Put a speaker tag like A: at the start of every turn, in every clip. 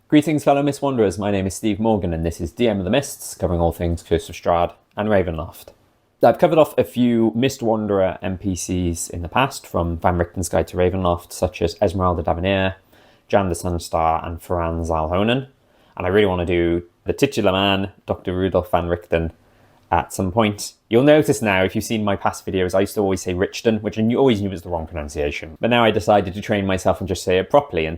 A: Greetings fellow Mist Wanderers, my name is Steve Morgan and this is DM of the Mists, covering all things Curse of Strahd and Ravenloft. I've covered off a few Mist Wanderer NPCs in the past, from Van Richten's Guide to Ravenloft, such as Esmeralda Davenir, Jan the Sunstar and Ferran Zalhonen, and I really want to do the titular man, Dr. Rudolf van Richten, at some point. You'll notice now, if you've seen my past videos, I used to always say Richten, which I always knew was the wrong pronunciation. But now I decided to train myself and just say it properly, and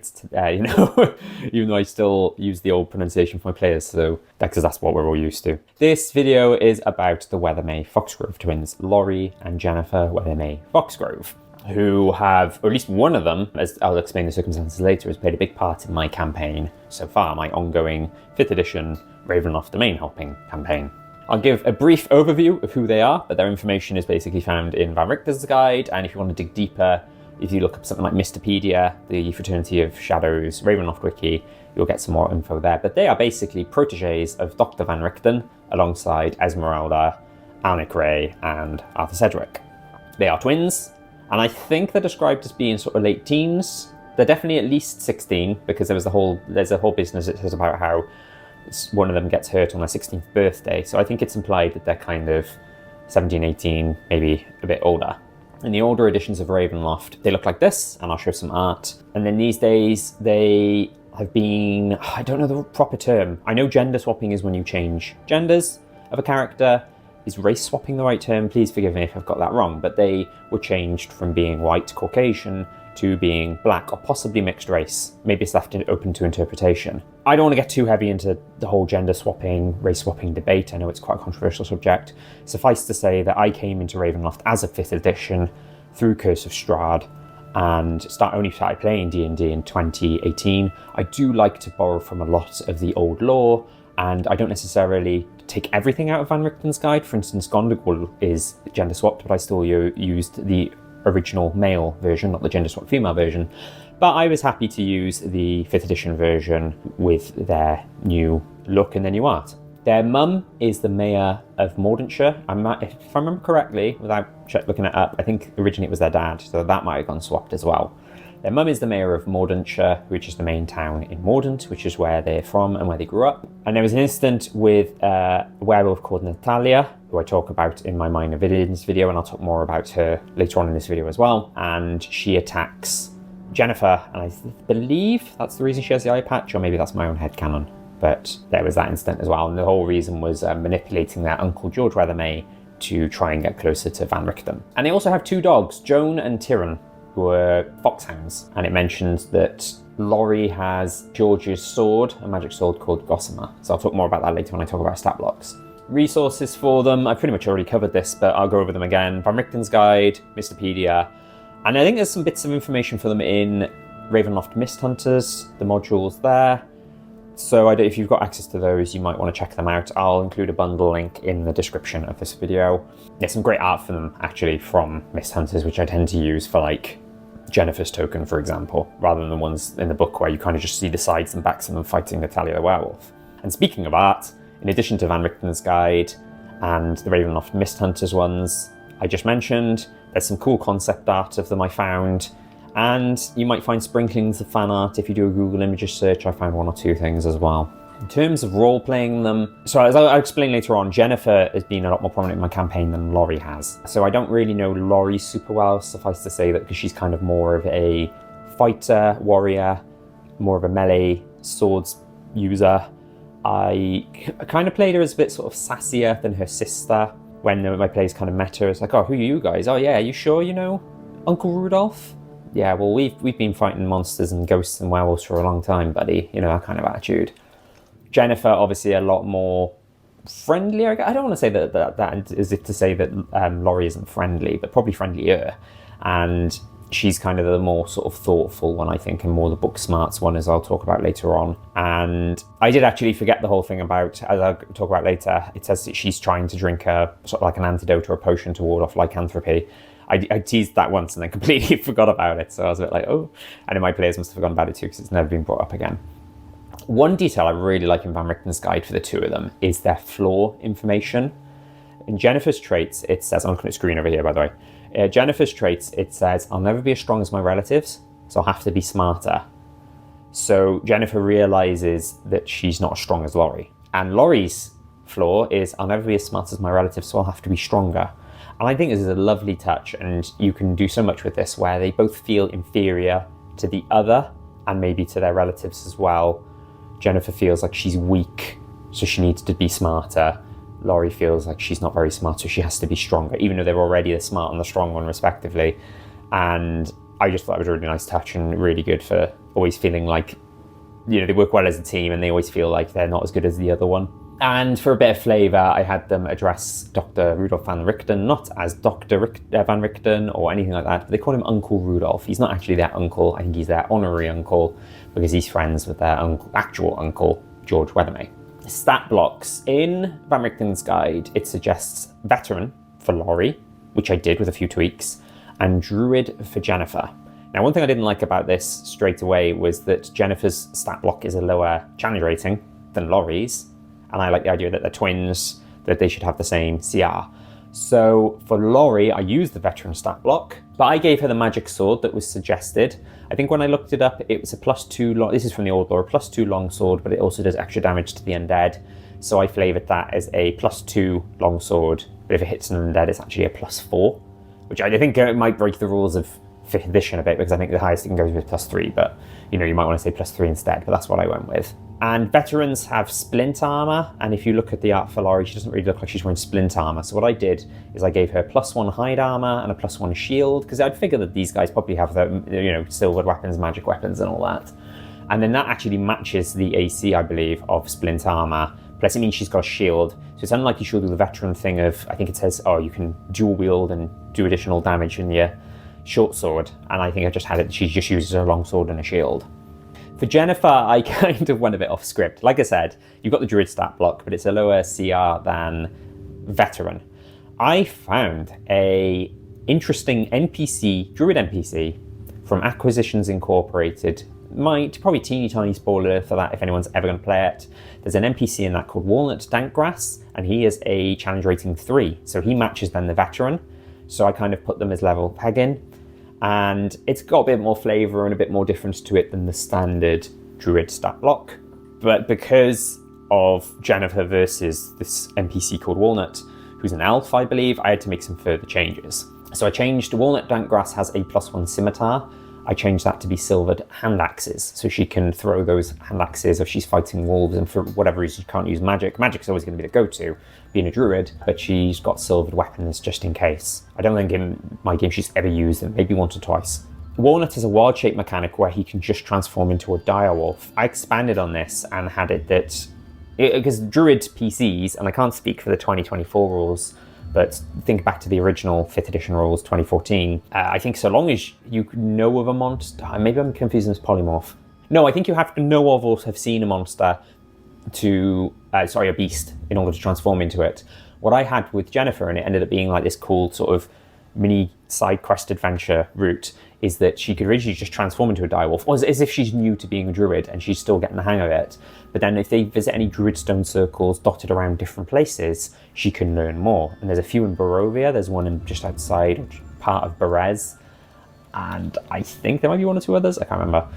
A: even though I still use the old pronunciation for my players, so because that's what we're all used to. This video is about the Weathermay-Foxgrove twins, Laurie and Gennifer Weathermay-Foxgrove, who have, or at least one of them, as I'll explain the circumstances later, has played a big part in my campaign so far, my ongoing 5th edition Ravenloft domain helping campaign. I'll give a brief overview of who they are, but their information is basically found in Van Richten's Guide, and if you want to dig deeper, if you look up something like Mystopedia, the Fraternity of Shadows Ravenloft wiki, you'll get some more info there. But they are basically proteges of Dr. Van Richten, alongside Esmeralda, Alnick Ray, and Arthur Sedgwick. They are twins, and I think they're described as being sort of late teens. They're definitely at least 16, because there's a whole business that says about how one of them gets hurt on their 16th birthday, so I think it's implied that they're kind of 17, 18, maybe a bit older. In the older editions of Ravenloft, they look like this, and I'll show some art. And then these days, they have been, I don't know the proper term. I know gender swapping is when you change genders of a character. Is race swapping the right term? Please forgive me if I've got that wrong, but they were changed from being white Caucasian to being black or possibly mixed race. Maybe it's left open to interpretation. I don't want to get too heavy into the whole gender swapping, race swapping debate. I know it's quite a controversial subject. Suffice to say that I came into Ravenloft as a 5th edition through Curse of Strahd and only started playing D&D in 2018. I do like to borrow from a lot of the old lore, and I don't necessarily take everything out of Van Richten's Guide. For instance, Gondogul is gender swapped, but I still used the original male version, not the gender swap female version. But I was happy to use the 5th edition version with their new look and their new art. Their mum is the mayor of Mordantshire. If I remember correctly, without looking it up, I think originally it was their dad, so that might have gone swapped as well. Their mum is the mayor of Mordantshire, which is the main town in Mordant, which is where they're from and where they grew up. And there was an incident with a werewolf called Natalia, who I talk about in my Minor Villains video, and I'll talk more about her later on in this video as well. And she attacks Gennifer, and I believe that's the reason she has the eye patch, or maybe that's my own headcanon. But there was that incident as well, and the whole reason was manipulating their uncle George Weathermay to try and get closer to Van Richten. And they also have 2 dogs, Joan and Tyrone, who are foxhounds, and it mentions that Laurie has George's sword, a magic sword called Gossamer. So I'll talk more about that later when I talk about stat blocks. Resources for them, I pretty much already covered this, but I'll go over them again. Van Richten's Guide, Mystopedia, and I think there's some bits of information for them in Ravenloft Mist Hunters, the modules there. So if you've got access to those, you might want to check them out. I'll include a bundle link in the description of this video. There's some great art for them, actually, from Mist Hunters, which I tend to use for, like, Jennifer's token, for example, rather than the ones in the book where you kind of just see the sides and backs of them fighting Natalia the werewolf. And speaking of art, in addition to Van Richten's Guide and the Ravenloft Mist Hunters ones I just mentioned, there's some cool concept art of them I found, and you might find sprinklings of fan art if you do a Google Images search. I found 1 or 2 things as well. In terms of role-playing them, so as I'll explain later on, Gennifer has been a lot more prominent in my campaign than Laurie has. So I don't really know Laurie super well, suffice to say that, because she's kind of more of a fighter, warrior, more of a melee swords user. I kind of played her as a bit sort of sassier than her sister. When my players kind of met her, it's like, oh, who are you guys? Oh yeah, you sure you know Uncle Rudolph? Yeah, well, we've been fighting monsters and ghosts and werewolves for a long time, buddy. You know, that kind of attitude. Gennifer, obviously, a lot more friendly. I don't want to say that is it to say that Laurie isn't friendly, but probably friendlier. And she's kind of the more sort of thoughtful one, I think, and more the book smarts one, as I'll talk about later on. And I did actually forget the whole thing about, as I'll talk about later, it says that she's trying to drink a sort of like an antidote or a potion to ward off lycanthropy. I teased that once and then completely forgot about it. So I was a bit like, oh, and then my players must have forgotten about it too, because it's never been brought up again. One detail I really like in Van Richten's Guide for the 2 of them is their flaw information. In Jennifer's traits, it says, I'm looking at the screen over here, by the way. Jennifer's traits, it says, I'll never be as strong as my relatives, so I'll have to be smarter. So Gennifer realizes that she's not as strong as Laurie. And Laurie's flaw is, I'll never be as smart as my relatives, so I'll have to be stronger. And I think this is a lovely touch, and you can do so much with this where they both feel inferior to the other and maybe to their relatives as well. Gennifer feels like she's weak, so she needs to be smarter. Laurie feels like she's not very smart, so she has to be stronger, even though they're already the smart and the strong one, respectively. And I just thought it was a really nice touch and really good for always feeling like, you know, they work well as a team and they always feel like they're not as good as the other one. And for a bit of flavour, I had them address Dr. Rudolph van Richten, not as Dr. Van Richten or anything like that, but they call him Uncle Rudolph. He's not actually their uncle. I think he's their honorary uncle because he's friends with their actual uncle, George Weathermay. Stat blocks. In Van Richten's guide, it suggests Veteran for Laurie, which I did with a few tweaks, and Druid for Gennifer. Now, one thing I didn't like about this straight away was that Jennifer's stat block is a lower challenge rating than Laurie's, and I like the idea that they're twins, that they should have the same CR. So for Laurie, I used the Veteran stat block, but I gave her the magic sword that was suggested. I think when I looked it up, it was a +2, this is from the old lore, a +2 longsword, but it also does extra damage to the undead. So I flavoured that as a +2 longsword, but if it hits an undead, it's actually a +4, which I think it might break the rules of 5th edition a bit, because I think the highest it can go is +3, but you know, you might want to say +3 instead, but that's what I went with. And veterans have splint armor, and if you look at the art for Laurie, she doesn't really look like she's wearing splint armor. So what I did is I gave her +1 hide armor and a +1 shield, because I'd figure that these guys probably have the, you know, silvered weapons, magic weapons, and all that. And then that actually matches the AC, I believe, of splint armor. Plus, it means she's got a shield, so it's unlikely she'll do the veteran thing of, I think it says, oh, you can dual wield and do additional damage in your short sword. And I think I just had it, she just uses a long sword and a shield. For Gennifer, I kind of went a bit off script. Like I said, you've got the Druid stat block, but it's a lower CR than Veteran. I found a interesting NPC, Druid NPC, from Acquisitons Incorporated. Probably teeny tiny spoiler for that if anyone's ever going to play it. There's an NPC in that called Walnut Dankgrass, and he is a challenge rating 3, so he matches then the Veteran. So I kind of put them as level pegging. And it's got a bit more flavour and a bit more difference to it than the standard Druid stat block. But because of Gennifer versus this NPC called Walnut, who's an elf, I believe, I had to make some further changes. So I changed, Walnut Dankgrass has a +1 scimitar. I changed that to be silvered hand axes, so she can throw those hand axes if she's fighting wolves, and for whatever reason she can't use magic. Magic's always going to be the go-to, being a druid, but she's got silvered weapons just in case. I don't think in my game she's ever used them, maybe once or twice. Walnut has a wild shape mechanic where he can just transform into a direwolf. I expanded on this and had it that, because druid PCs, and I can't speak for the 2024 rules, but think back to the original 5th edition rules, 2014. I think so long as you know of a monster, maybe I'm confusing this polymorph. No, I think you have to know of or have seen a monster to, a beast, in order to transform into it. What I had with Gennifer, and it ended up being like this cool sort of mini side quest adventure route, is that she could originally just transform into a direwolf, or as if she's new to being a druid and she's still getting the hang of it. But then if they visit any druidstone circles dotted around different places, she can learn more. And there's a few in Barovia, there's one in just outside part of Berez, and I think there might be one or two others, I can't remember.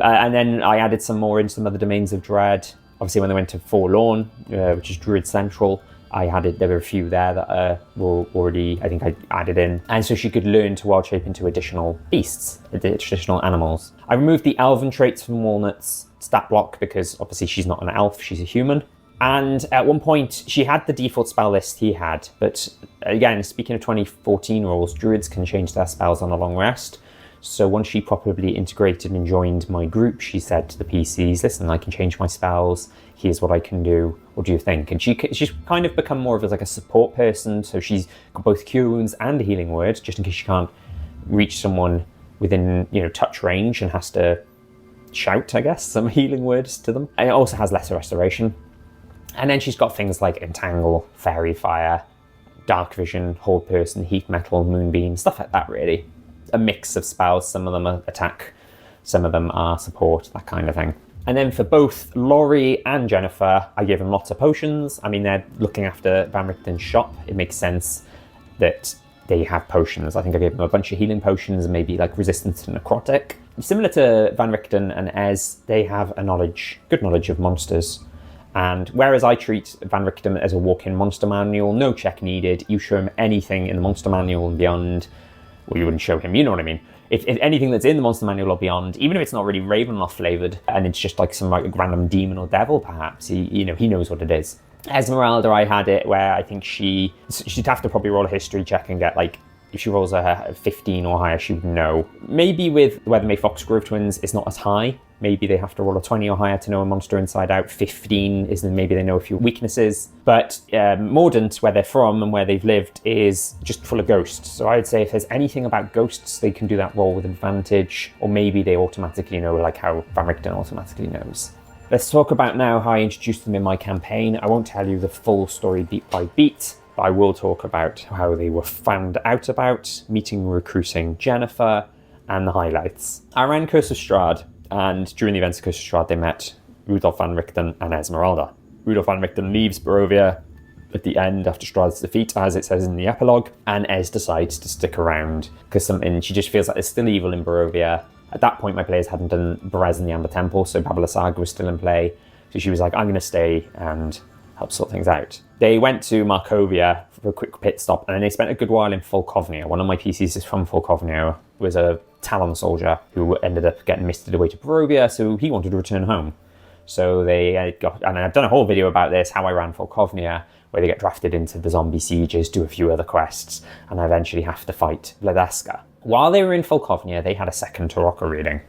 A: And then I added some more in some other domains of dread. Obviously when they went to Forlorn, which is Druid Central, there were a few there that were already, I think I added in. And so she could learn to wild shape into additional beasts, additional animals. I removed the elven traits from Walnut's stat block because obviously she's not an elf, she's a human. And at one point she had the default spell list he had, but again, speaking of 2014 rules, druids can change their spells on a long rest. So once she properly integrated and joined my group, she said to the PCs, listen, I can change my spells, here's what I can do, what do you think? And she's kind of become more of like a support person, so she's got both cure wounds and a healing word, just in case she can't reach someone within, touch range and has to shout, I guess, some healing words to them. And it also has lesser restoration. And then she's got things like Entangle, Fairy Fire, Dark Vision, Hold Person, Heat Metal, Moonbeam, stuff like that really. A mix of spells, some of them are attack, some of them are support, that kind of thing. And then for both Laurie and Gennifer, I gave them lots of potions. I mean, they're looking after Van Richten's shop. It makes sense that they have potions. I think I gave them a bunch of healing potions and maybe like resistance to necrotic. Similar to Van Richten and Ez, they have a good knowledge of monsters. And whereas I treat Van Richten as a walk-in monster manual, no check needed, you show him anything in the monster manual and beyond, well, you wouldn't show him, you know what I mean? If anything that's in the monster manual or beyond, even if it's not really Ravenloft flavored, and it's just like some like random demon or devil, perhaps, he knows what it is. Esmeralda, I had it where I think she'd have to probably roll a history check and get like, if she rolls a 15 or higher, she would know. Maybe with Weathermay-Foxgrove twins, it's not as high. Maybe they have to roll a 20 or higher to know a monster inside out. 15 is then maybe they know a few weaknesses. But Mordant, where they're from and where they've lived, is just full of ghosts. So I would say if there's anything about ghosts, they can do that roll with advantage. Or maybe they automatically know, like how Van Richten automatically knows. Let's talk about now how I introduced them in my campaign. I won't tell you the full story beat by beat, but I will talk about how they were found out about, meeting and recruiting Gennifer, and the highlights. I ran Curse of Strahd, and during the events of Curse of Strahd, they met Rudolf Van Richten and Esmeralda. Rudolf Van Richten leaves Barovia at the end after Strahd's defeat, as it says in the epilogue, and Ez decides to stick around because she just feels like there's still evil in Barovia. At that point, my players hadn't done Berez and the Amber Temple, so Babala Saga was still in play. So she was like, I'm going to stay and help sort things out. They went to Markovia for a quick pit stop, and then they spent a good while in Folkovnia. One of my PCs is from Folkovnia, was a Talon soldier who ended up getting misted away to Barovia, so he wanted to return home. So they and I've done a whole video about this, how I ran Folkovnia, where they get drafted into the zombie sieges, do a few other quests, and eventually have to fight Vladaska. While they were in Folkovnia, they had a second Tarokka reading.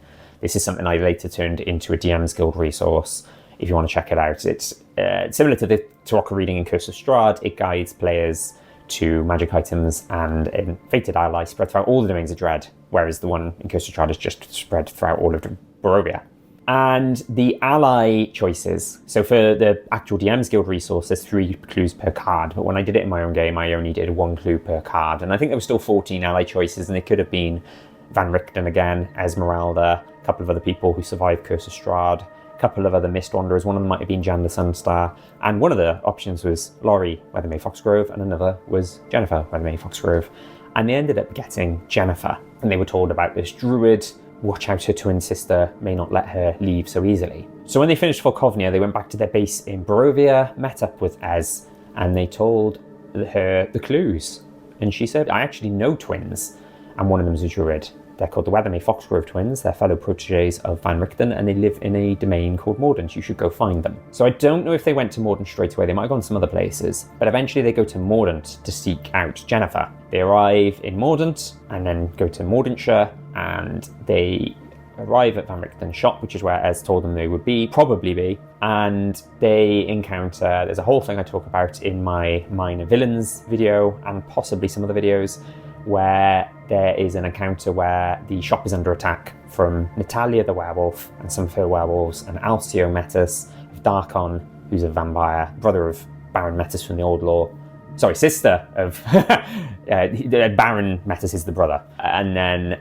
A: This is something I later turned into a DM's Guild resource. If you want to check it out, it's similar to the Tarokka reading in Curse of Strahd. It guides players to magic items and in Fated Ally spread throughout all the domains of Dread, whereas the one in Curse of Strahd is just spread throughout all of Barovia. And the ally choices, so for the actual DM's Guild resource, there's 3 clues per card, but when I did it in my own game, I only did 1 clue per card, and I think there were still 14 ally choices, and it could have been Van Richten again, Esmeralda, a couple of other people who survived Curse of Strahd, a couple of other Mist Wanderers, one of them might have been Jan the Sunstar, and one of the options was Laurie Weathermay-Foxgrove, and another was Gennifer Weathermay-Foxgrove, and they ended up getting Gennifer, and they were told about this druid. Watch out, her twin sister may not let her leave so easily. So when they finished Folkovnia, they went back to their base in Barovia, met up with Ez, and they told her the clues. And she said, I actually know twins, and one of them is a druid. They're called the Weathermay-Foxgrove twins. They're fellow proteges of Van Richten, and they live in a domain called Mordant. You should go find them. So I don't know if they went to Mordant straight away. They might have gone some other places, but eventually they go to Mordant to seek out Gennifer. They arrive in Mordant and then go to Mordantshire, and they arrive at Van Richten's shop, which is where Ez told them they would probably be, and they encounter, there's a whole thing I talk about in my Minor Villains video and possibly some other videos, where there is an encounter where the shop is under attack from Natalia the werewolf and some of her werewolves, and Alcio Metis of Darkon, who's a vampire, brother of Baron Metis from the Old Law. Sorry, sister of Baron Metis is the brother. And then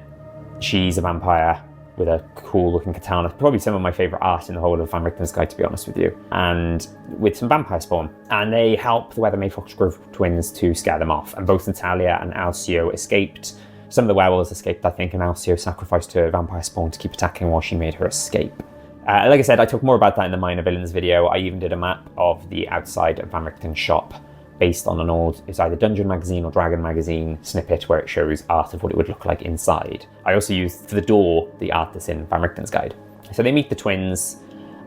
A: she's a vampire with a cool looking katana. Probably some of my favourite art in the whole of Van Richten's Guide, to be honest with you. And with some vampire spawn. And they help the Weathermay-Foxgrove twins to scare them off. And both Natalia and Alcio escaped. Some of the werewolves escaped, I think, and Alcio sacrificed her vampire spawn to keep attacking while she made her escape. Like I said, I talk more about that in the Minor Villains video. I even did a map of the outside of Van Richten's shop based on an old, it's either Dungeon Magazine or Dragon Magazine snippet where it shows art of what it would look like inside. I also used for the door the art that's in Van Richten's Guide. So they meet the twins,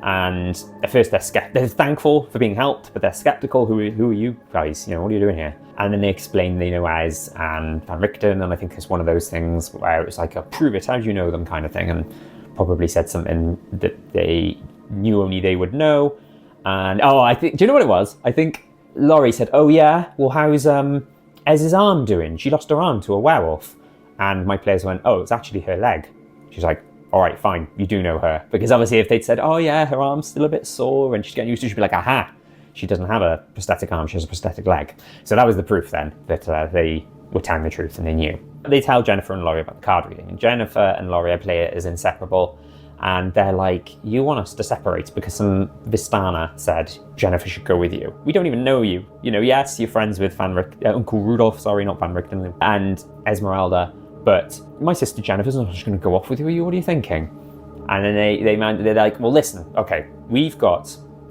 A: and at first they're thankful for being helped, but they're skeptical. Who are you guys? What are you doing here? And then they explain they know Ez and Van Richten, and I think it's one of those things where it was like a prove it, how do you know them kind of thing, and probably said something that they knew only they would know. And I think, do you know what it was? I think Laurie said, oh yeah, well how's Ez's arm doing? She lost her arm to a werewolf. And my players went, oh, it's actually her leg. She's like, all right, fine, you do know her. Because obviously if they'd said, oh yeah, her arm's still a bit sore and she's getting used to it, she'd be like, aha, she doesn't have a prosthetic arm, she has a prosthetic leg. So that was the proof then that they were telling the truth and they knew. They tell Gennifer and Laurie about the card reading. And Gennifer and Laurie play it as inseparable. And they're like, you want us to separate because some Vistana said Gennifer should go with you. We don't even know you. You know, yes, you're friends with Uncle Rudolph, sorry, not Van Richten, and Esmeralda, but my sister Jennifer's not just going to go off with you. What are you thinking? And then they're like, well, listen, okay,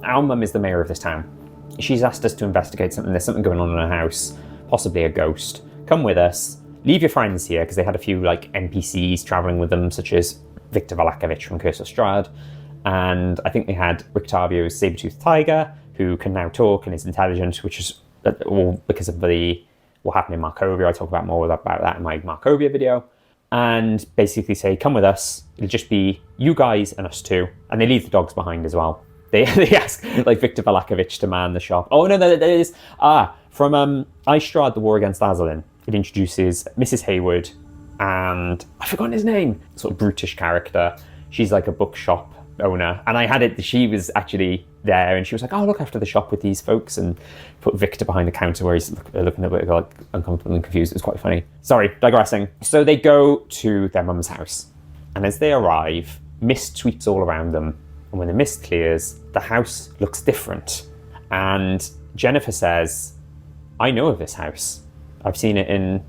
A: our mum is the mayor of this town. She's asked us to investigate something. There's something going on in her house, possibly a ghost. Come with us. Leave your friends here, because they had a few like NPCs traveling with them, such as Victor Valakovich from Curse of Strahd, and I think they had Rictavio's saber-toothed tiger, who can now talk and is intelligent, which is all because of what happened in Markovia. I talk about more about that in my Markovia video, and basically say, come with us. It'll just be you guys and us two, and they leave the dogs behind as well. They ask like Victor Valakovich to man the shop. Oh no, there is from Strahd, the War Against Azalin. It introduces Mrs. Hayward, and I've forgotten his name, sort of brutish character. She's like a bookshop owner, and she was actually there, and she was like, oh, look after the shop with these folks, and put Victor behind the counter where he's looking a bit like uncomfortable and confused. It was quite funny. Sorry, digressing. So they go to their mum's house, and as they arrive, mist sweeps all around them, and when the mist clears, the house looks different. And Gennifer says, I know of this house. I've seen it in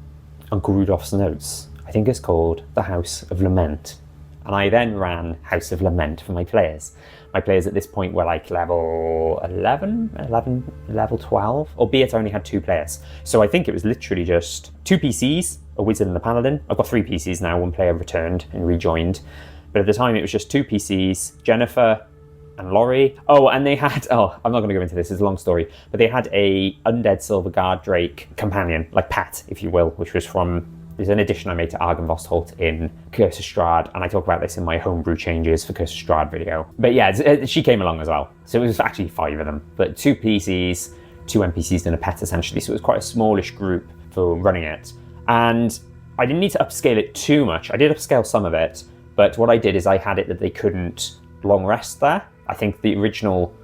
A: Uncle Rudolph's notes. I think it's called the House of Lament. And I then ran House of Lament for my players. My players at this point were like level 11, level 12, albeit I only had 2 players. So I think it was literally just 2 PCs, a wizard and a paladin. I've got 3 PCs now, 1 player returned and rejoined. But at the time it was just 2 PCs, Gennifer and Laurie. Oh, and they had, I'm not going to go into this, it's a long story, but they had a undead silver guard drake companion, like pet, if you will, which was there's an addition I made to Argynvostholt in Curse of Strahd, and I talk about this in my homebrew changes for Curse of Strahd video. But yeah, she came along as well. So it was actually 5 of them, but 2 PCs, 2 NPCs and a pet essentially. So it was quite a smallish group for running it. And I didn't need to upscale it too much. I did upscale some of it, but what I did is I had it that they couldn't long rest there. I think the original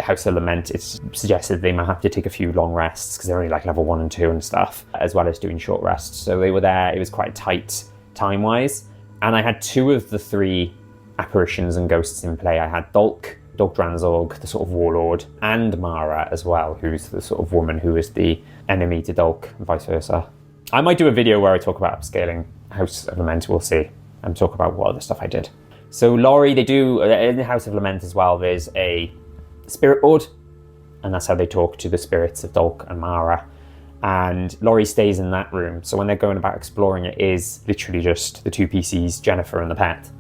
A: House of Lament, it's suggested they might have to take a few long rests because they're only like level 1 and 2 and stuff, as well as doing short rests. So they were there, it was quite tight time-wise. And I had 2 of the 3 apparitions and ghosts in play. I had Dolk Dranzorg, the sort of warlord, and Mara as well, who's the sort of woman who is the enemy to Dolk, and vice versa. I might do a video where I talk about upscaling House of Lament, we'll see, and talk about what other stuff I did. So Laurie, they do, in the House of Lament as well, there's a spirit board, and that's how they talk to the spirits of Dolk and Mara. And Laurie stays in that room, so when they're going about exploring, it is literally just the 2 PCs, Gennifer and the pet.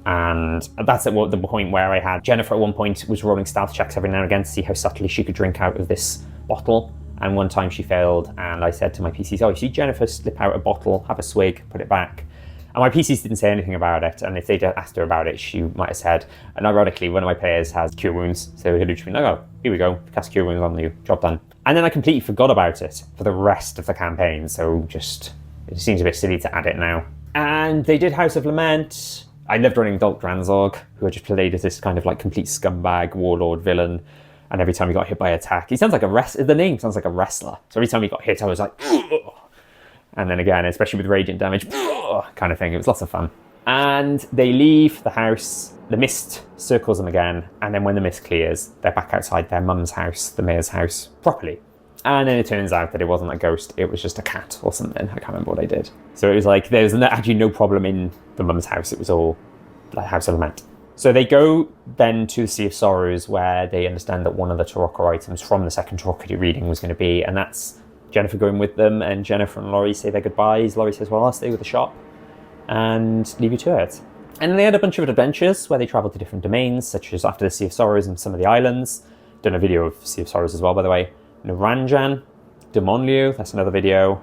A: And that's at the point where I had Gennifer at one point was rolling stealth checks every now and again to see how subtly she could drink out of this bottle. And one time she failed, and I said to my PCs, oh, you see Gennifer slip out a bottle, have a swig, put it back. And my PCs didn't say anything about it, and if they'd asked her about it, she might have said, and ironically, one of my players has Cure Wounds, so he'd just been like, oh, here we go, cast Cure Wounds on you, job done. And then I completely forgot about it for the rest of the campaign, so it seems a bit silly to add it now. And they did House of Lament. I loved running Dolk Dranzorg, who I just played as this kind of like complete scumbag, warlord, villain, and every time he got hit by attack, he sounds like the name sounds like a wrestler, so every time he got hit, I was like, ugh. And then again, especially with radiant damage, kind of thing. It was lots of fun. And they leave the house, the mist circles them again, and then when the mist clears, they're back outside their mum's house, the mayor's house, properly. And then it turns out that it wasn't a ghost, it was just a cat or something. I can't remember what I did. So it was like, there's actually no problem in the mum's house, it was all the House of Lament. So they go then to the Sea of Sorrows, where they understand that one of the Tarokka items from the second Tarokka reading was going to be, and that's Gennifer going with them, and Gennifer and Laurie say their goodbyes. Laurie says, well, I'll stay with the shop and leave you to it. And then they had a bunch of adventures where they traveled to different domains, such as after the Sea of Sorrows and some of the islands. Done a video of Sea of Sorrows as well, by the way. Naranjan, Demonliu, that's another video.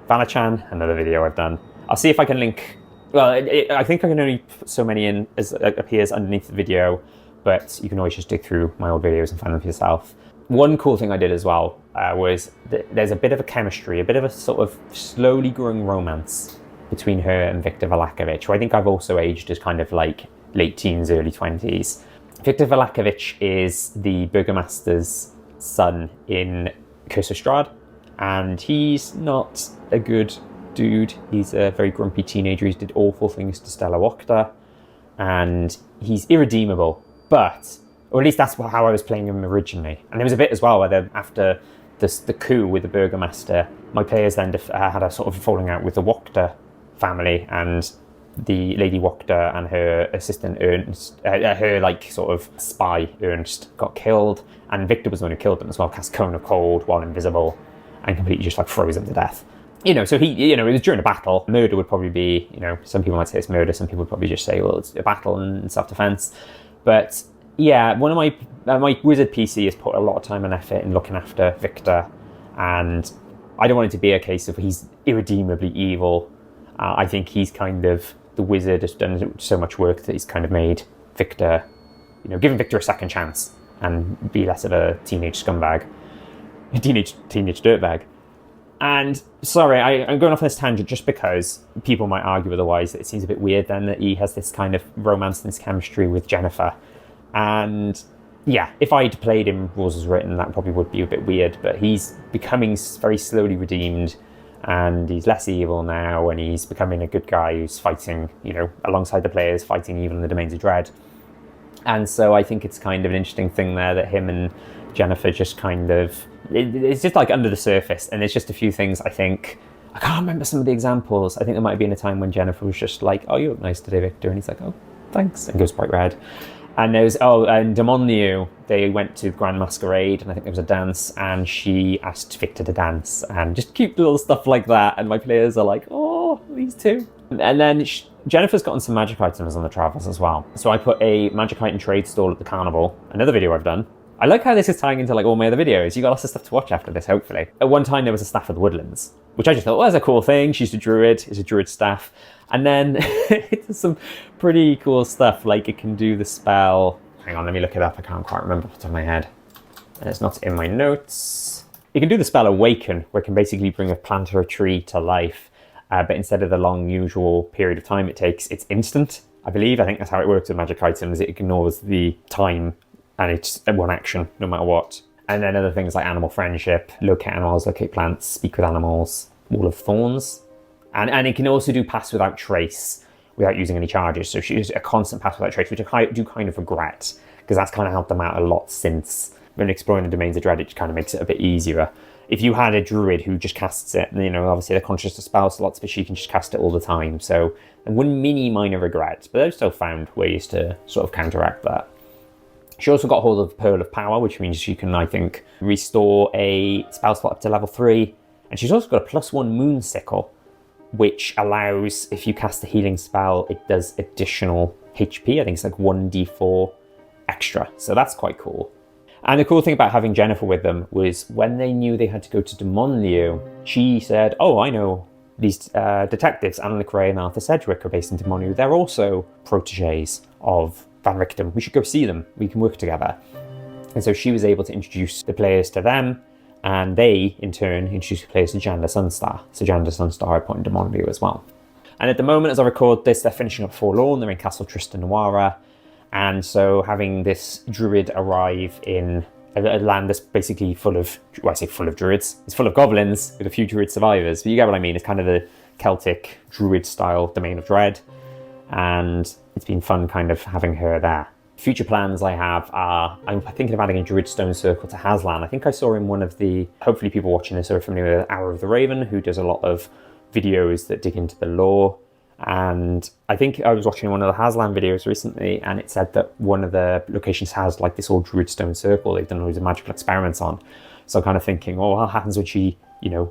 A: Valachan, another video I've done. I'll see if I can link, well, I think I can only put so many in as it appears underneath the video, but you can always just dig through my old videos and find them for yourself. One cool thing I did as well was there's a bit of a chemistry, a bit of a sort of slowly growing romance between her and Victor Valakovich, who I think I've also aged as kind of like late teens, early 20s. Victor Valakovich is the Burgomaster's son in Curse of Strahd, and he's not a good dude. He's a very grumpy teenager. He did awful things to Stella Wachter, and he's irredeemable, or at least that's how I was playing him originally. And there was a bit as well where after the coup with the Burgomaster, my players then had a sort of falling out with the Wachter family, and the Lady Wachter and her assistant Ernst, her like sort of spy Ernst, got killed, and Victor was the one who killed them as well, cast Cone of Cold while invisible, and completely just like froze them to death. So he, it was during a battle. Murder would probably be, some people might say it's murder, some people would probably just say, well, it's a battle and self-defense. But yeah, one of my wizard PC has put a lot of time and effort in looking after Victor, and I don't want it to be a case of he's irredeemably evil. I think he's kind of, the wizard has done so much work that he's kind of made Victor, given Victor a second chance and be less of a teenage scumbag, a teenage dirtbag. And sorry, I'm going off on this tangent just because people might argue otherwise. It seems a bit weird then that he has this kind of romance and this chemistry with Gennifer. And yeah, if I'd played him rules as written, that probably would be a bit weird, but he's becoming very slowly redeemed, and he's less evil now, and he's becoming a good guy who's fighting, alongside the players, fighting evil in the Domains of Dread. And so I think it's kind of an interesting thing there that him and Gennifer just kind of, it's just like under the surface, and there's just a few things I think, I can't remember some of the examples. I think there might have been a time when Gennifer was just like, oh, you look nice today, Victor, and he's like, oh, thanks, and goes bright red. And there's, and Demoniu, they went to Grand Masquerade, and I think there was a dance, and she asked Victor to dance, and just cute little stuff like that, and my players are like, oh, these two. And then Jennifer's gotten some magic items on the travels as well. So I put a magic item trade stall at the carnival, another video I've done. I like how this is tying into like all my other videos. You got lots of stuff to watch after this, hopefully. At one time there was a staff of the woodlands, which I just thought, well, that's a cool thing. She's a druid, it's a druid staff. And then it does some pretty cool stuff, like it can do the spell. Hang on, let me look it up. I can't quite remember off the top of my head. And it's not in my notes. It can do the spell Awaken, where it can basically bring a plant or a tree to life. But instead of the long usual period of time it takes, it's instant, I believe. I think that's how it works with magic items. It ignores the time and it's one action, no matter what. And then other things like animal friendship, locate animals, locate plants, speak with animals, Wall of Thorns. And it can also do pass without trace without using any charges. So she's a constant pass without trace, which I do kind of regret, because that's kind of helped them out a lot since when exploring the Domains of Dread. It kind of makes it a bit easier. If you had a druid who just casts it, obviously they're conscious of spell slots, but she can just cast it all the time. So one mini minor regret, but they've still found ways to sort of counteract that. She also got hold of Pearl of Power, which means she can, I think, restore a spell slot up to level 3. And she's also got a +1 Moon Sickle, which allows, if you cast a healing spell, it does additional HP. I think it's like 1d4 extra. So that's quite cool. And the cool thing about having Gennifer with them was when they knew they had to go to Demoniu, she said, oh, I know these detectives, Anna Lecrae and Arthur Sedgwick, are based in Demoniu. They're also proteges of Van Richten. We should go see them. We can work together. And so she was able to introduce the players to them, and they, in turn, introduced the players to Janda Sunstar. So Janda Sunstar I put in Demoniu as well. And at the moment, as I record this, they're finishing up Forlorn. They're in Castle Tristan Noara. And so having this druid arrive in a land that's basically full of, well, I say full of druids, it's full of goblins with a few druid survivors, but you get what I mean. It's kind of the Celtic druid style Domain of Dread, and it's been fun kind of having her there. Future plans I have are, I'm thinking of adding a druid stone circle to Haslan. I think I saw in one of the, hopefully people watching this are familiar with Hour of the Raven, who does a lot of videos that dig into the lore. And I think I was watching one of the Haslan videos recently, and it said that one of the locations has like this old druid stone circle they've done loads of magical experiments on. So I'm kind of thinking, oh, what happens when she,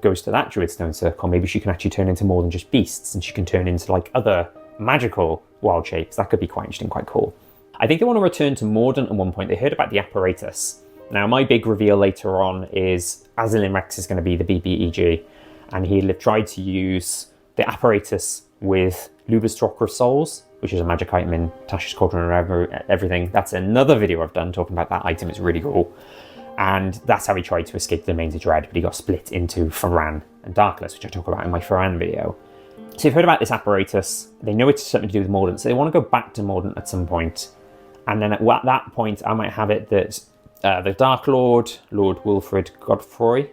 A: goes to that druid stone circle? Maybe she can actually turn into more than just beasts, and she can turn into like other magical wild shapes. That could be quite interesting, quite cool. I think they want to return to Mordant at one point. They heard about the apparatus. Now, my big reveal later on is Azilin Rex is going to be the BBEG, and he'll have tried to use the apparatus with Luba's Tarokka of Souls, which is a magic item in Tasha's Cauldron and everything. That's another video I've done talking about that item. It's really cool. And that's how he tried to escape the Domains of Dread, but he got split into Faran and Darkless, which I talk about in my Faran video. So you've heard about this apparatus. They know it's something to do with Mordant, so they want to go back to Mordant at some point. And then at that point, I might have it that the Dark Lord, Lord Wilfred Godfroy,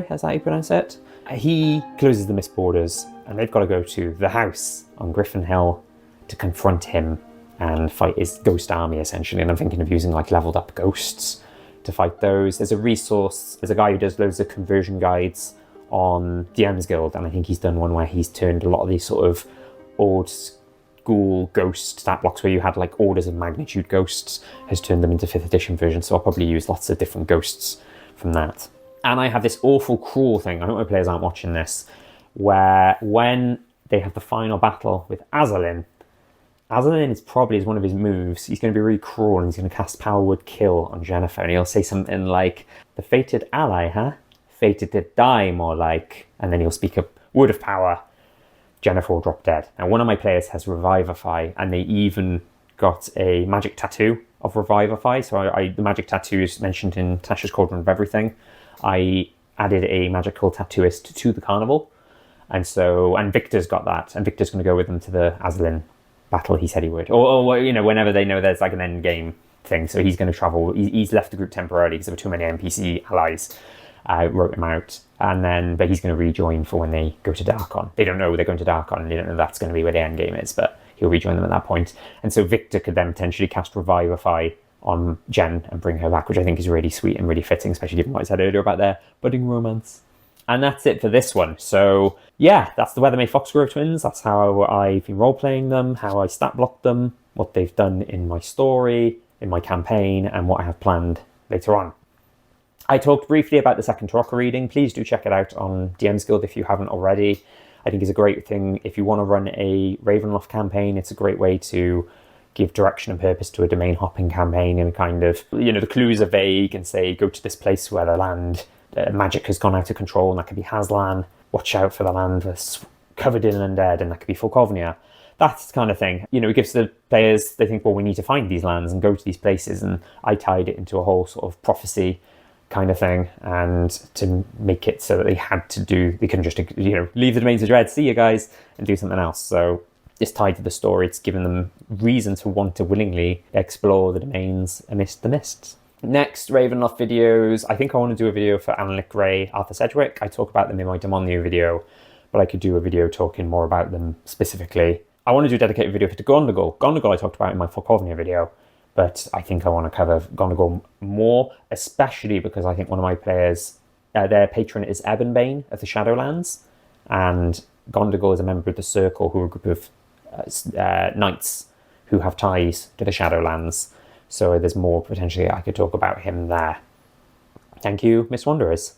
A: that's how you pronounce it, he closes the Mist Borders, and they've got to go to the house on Griffin Hill to confront him and fight his ghost army, essentially. And I'm thinking of using like leveled up ghosts to fight those. There's a resource, there's a guy who does loads of conversion guides on DM's Guild, and I think he's done one where he's turned a lot of these sort of old school ghost stat blocks where you had like orders of magnitude ghosts, has turned them into 5th edition versions, so I'll probably use lots of different ghosts from that. And I have this awful cruel thing, I hope my players aren't watching this, where when they have the final battle with Azalin is probably, as one of his moves, he's going to be really cruel and he's going to cast Power Word Kill on Gennifer, and he'll say something like, "The fated ally, huh? Fated to die, more like," and then he'll speak a word of power. Gennifer will drop dead. Now, one of my players has Revivify, and they even got a magic tattoo of Revivify. So the magic tattoo is mentioned in Tasha's Cauldron of Everything. I added a magical tattooist to the carnival, and Victor's got that, and Victor's going to go with them to the Azalin battle. He said he would, or you know, whenever they know there's like an end game thing. So he's going to travel. He's left the group temporarily because there were too many NPC allies. I wrote him out, but he's going to rejoin for when they go to Darkon. They don't know they're going to Darkon, and they don't know that's going to be where the end game is, but he'll rejoin them at that point. And so Victor could then potentially cast Revivify on Jen and bring her back, which I think is really sweet and really fitting, especially given what I said earlier about their budding romance. And that's it for this one. So yeah, that's the Weathermay-Foxgrove twins. That's how I've been role-playing them, how I stat blocked them, what they've done in my story, in my campaign, and what I have planned later on. I talked briefly about the second Tarokka reading. Please do check it out on DM's Guild if you haven't already. I think it's a great thing if you want to run a Ravenloft campaign. It's a great way to give direction and purpose to a domain hopping campaign, and kind of, you know, the clues are vague and say, go to this place where the land magic has gone out of control, and that could be Hazlan. Watch out for the land that's covered in undead, and that could be Fulkovnia. That's the kind of thing. You know, it gives the players, they think, well, we need to find these lands and go to these places, and I tied it into a whole sort of prophecy kind of thing, and to make it so that they couldn't just, you know, leave the Domains of Dread, see you guys, and do something else. So it's tied to the story. It's given them reason to want to willingly explore the domains amidst the mists. Next Ravenloft videos, I think I want to do a video for Annalik Ray, Arthur Sedgwick. I talk about them in my Demonio video, but I could do a video talking more about them specifically. I want to do a dedicated video for Gondogul. Gondogul I talked about in my Fulkovnia video, but I think I want to cover Gondogul more, especially because I think one of my players, their patron is Ebonbane of the Shadowlands, and Gondogul is a member of the Circle, who are a group of knights who have ties to the Shadowlands. So there's more potentially I could talk about him there. Thank you, Miss Wanderers.